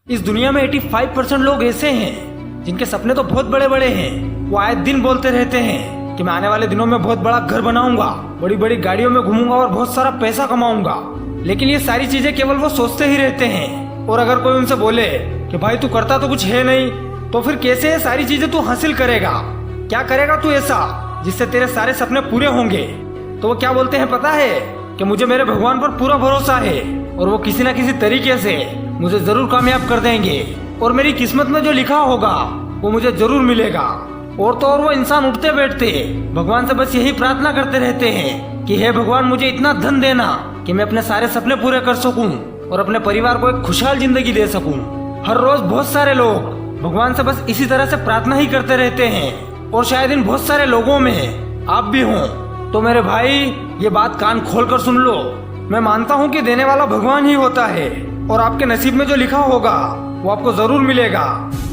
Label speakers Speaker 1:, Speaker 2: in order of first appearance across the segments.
Speaker 1: इस दुनिया में 85% लोग ऐसे हैं जिनके सपने तो बहुत बड़े बड़े हैं। वो आए दिन बोलते रहते हैं कि मैं आने वाले दिनों में बहुत बड़ा घर बनाऊंगा, बड़ी बड़ी गाड़ियों में घूमूंगा और बहुत सारा पैसा कमाऊंगा। लेकिन ये सारी चीजें केवल वो सोचते ही रहते हैं। और अगर कोई उनसे बोले कि भाई तू करता तो कुछ है नहीं, तो फिर कैसे ये सारी चीजें तू हासिल करेगा, क्या करेगा तू ऐसा जिससे तेरे सारे सपने पूरे होंगे? तो वो क्या बोलते हैं पता है कि मुझे मेरे भगवान पर पूरा भरोसा है और वो किसी न किसी तरीके से मुझे जरूर कामयाब कर देंगे और मेरी किस्मत में जो लिखा होगा वो मुझे जरूर मिलेगा। और तो और वो इंसान उठते बैठते भगवान से बस यही प्रार्थना करते रहते हैं कि हे भगवान मुझे इतना धन देना कि मैं अपने सारे सपने पूरे कर सकूं और अपने परिवार को एक खुशहाल जिंदगी दे सकूं। हर रोज बहुत सारे लोग भगवान से बस इसी तरह से प्रार्थना ही करते रहते हैं और शायद इन बहुत सारे लोगों में आप भी हों। तो मेरे भाई ये बात कान खोल कर सुन लो। मैं मानता हूँ कि देने वाला भगवान ही होता है और आपके नसीब में जो लिखा होगा वो आपको जरूर मिलेगा।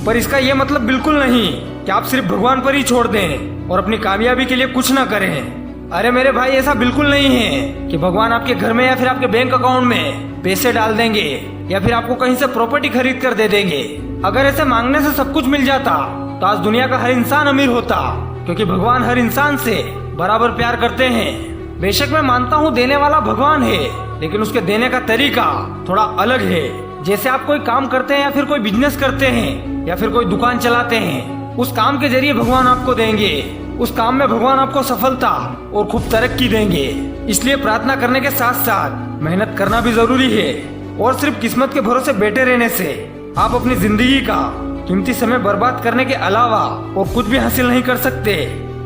Speaker 1: पर इसका ये मतलब बिल्कुल नहीं कि आप सिर्फ भगवान पर ही छोड़ दें और अपनी कामयाबी के लिए कुछ ना करें। अरे मेरे भाई ऐसा बिल्कुल नहीं है कि भगवान आपके घर में या फिर आपके बैंक अकाउंट में पैसे डाल देंगे या फिर आपको कहीं से प्रॉपर्टी खरीद कर दे देंगे। अगर ऐसे मांगने से सब कुछ मिल जाता तो आज दुनिया का हर इंसान अमीर होता, क्योंकि भगवान हर इंसान से बराबर प्यार करते हैं। बेशक मैं मानता हूँ देने वाला भगवान है, लेकिन उसके देने का तरीका थोड़ा अलग है। जैसे आप कोई काम करते हैं या फिर कोई बिजनेस करते हैं या फिर कोई दुकान चलाते हैं, उस काम के जरिए भगवान आपको देंगे, उस काम में भगवान आपको सफलता और खूब तरक्की देंगे। इसलिए प्रार्थना करने के साथ साथ मेहनत करना भी जरूरी है। और सिर्फ किस्मत के भरोसे बैठे रहने से आप अपनी जिंदगी का कीमती समय बर्बाद करने के अलावा और कुछ भी हासिल नहीं कर सकते।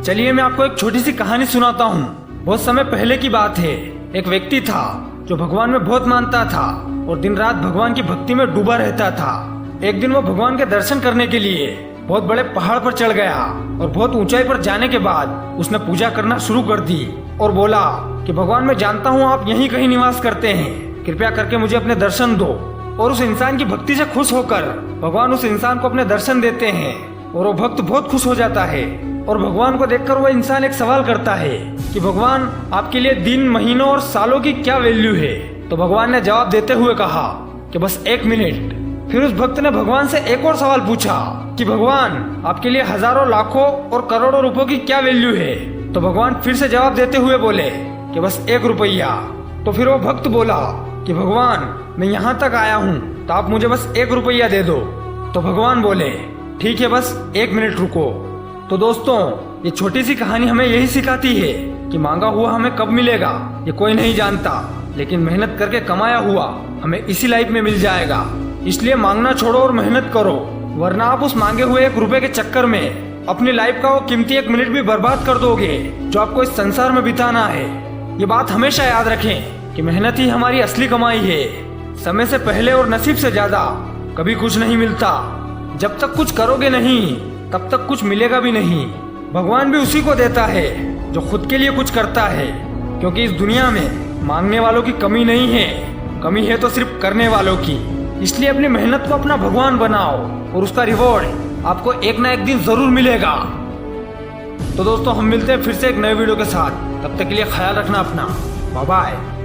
Speaker 1: चलिए मैं आपको एक छोटी सी कहानी सुनाता हूँ। बहुत समय पहले की बात है। एक व्यक्ति था जो भगवान में बहुत मानता था और दिन रात भगवान की भक्ति में डूबा रहता था। एक दिन वो भगवान के दर्शन करने के लिए बहुत बड़े पहाड़ पर चढ़ गया और बहुत ऊंचाई पर जाने के बाद उसने पूजा करना शुरू कर दी और बोला कि भगवान मैं जानता हूँ आप यहीं कहीं निवास करते हैं, कृपया करके मुझे अपने दर्शन दो। और उस इंसान की भक्ति से खुश होकर भगवान उस इंसान को अपने दर्शन देते हैं और वो भक्त बहुत खुश हो जाता है। और भगवान को देखकर वो इंसान एक सवाल करता है कि भगवान आपके लिए दिन, महीनों और सालों की क्या वैल्यू है? तो भगवान ने जवाब देते हुए कहा कि बस 1 मिनट। फिर उस भक्त ने भगवान से एक और सवाल पूछा कि भगवान आपके लिए हजारों, लाखों और करोड़ों रुपयों की क्या वैल्यू है? तो भगवान फिर से जवाब देते हुए बोले कि बस 1 रुपया। तो फिर वो भक्त बोला कि भगवान मैं यहाँ तक आया हूँ तो आप मुझे बस 1 रुपया दे दो। तो भगवान बोले ठीक है बस 1 मिनट रुको। तो दोस्तों ये छोटी सी कहानी हमें यही सिखाती है कि मांगा हुआ हमें कब मिलेगा ये कोई नहीं जानता, लेकिन मेहनत करके कमाया हुआ हमें इसी लाइफ में मिल जाएगा। इसलिए मांगना छोड़ो और मेहनत करो, वरना आप उस मांगे हुए 1 रुपए के चक्कर में अपनी लाइफ का वो कीमती 1 मिनट भी बर्बाद कर दोगे जो आपको इस संसार में बिताना है। ये बात हमेशा याद रखें कि मेहनत ही हमारी असली कमाई है। समय से पहले और नसीब से ज्यादा कभी कुछ नहीं मिलता। जब तक कुछ करोगे नहीं तब तक कुछ मिलेगा भी नहीं। भगवान भी उसी को देता है जो खुद के लिए कुछ करता है, क्योंकि इस दुनिया में मांगने वालों की कमी नहीं है, कमी है तो सिर्फ करने वालों की। इसलिए अपनी मेहनत को अपना भगवान बनाओ और उसका रिवॉर्ड आपको एक ना एक दिन जरूर मिलेगा। तो दोस्तों हम मिलते हैं फिर से एक नए वीडियो के साथ। तब तक के लिए ख्याल रखना अपना। Bye bye.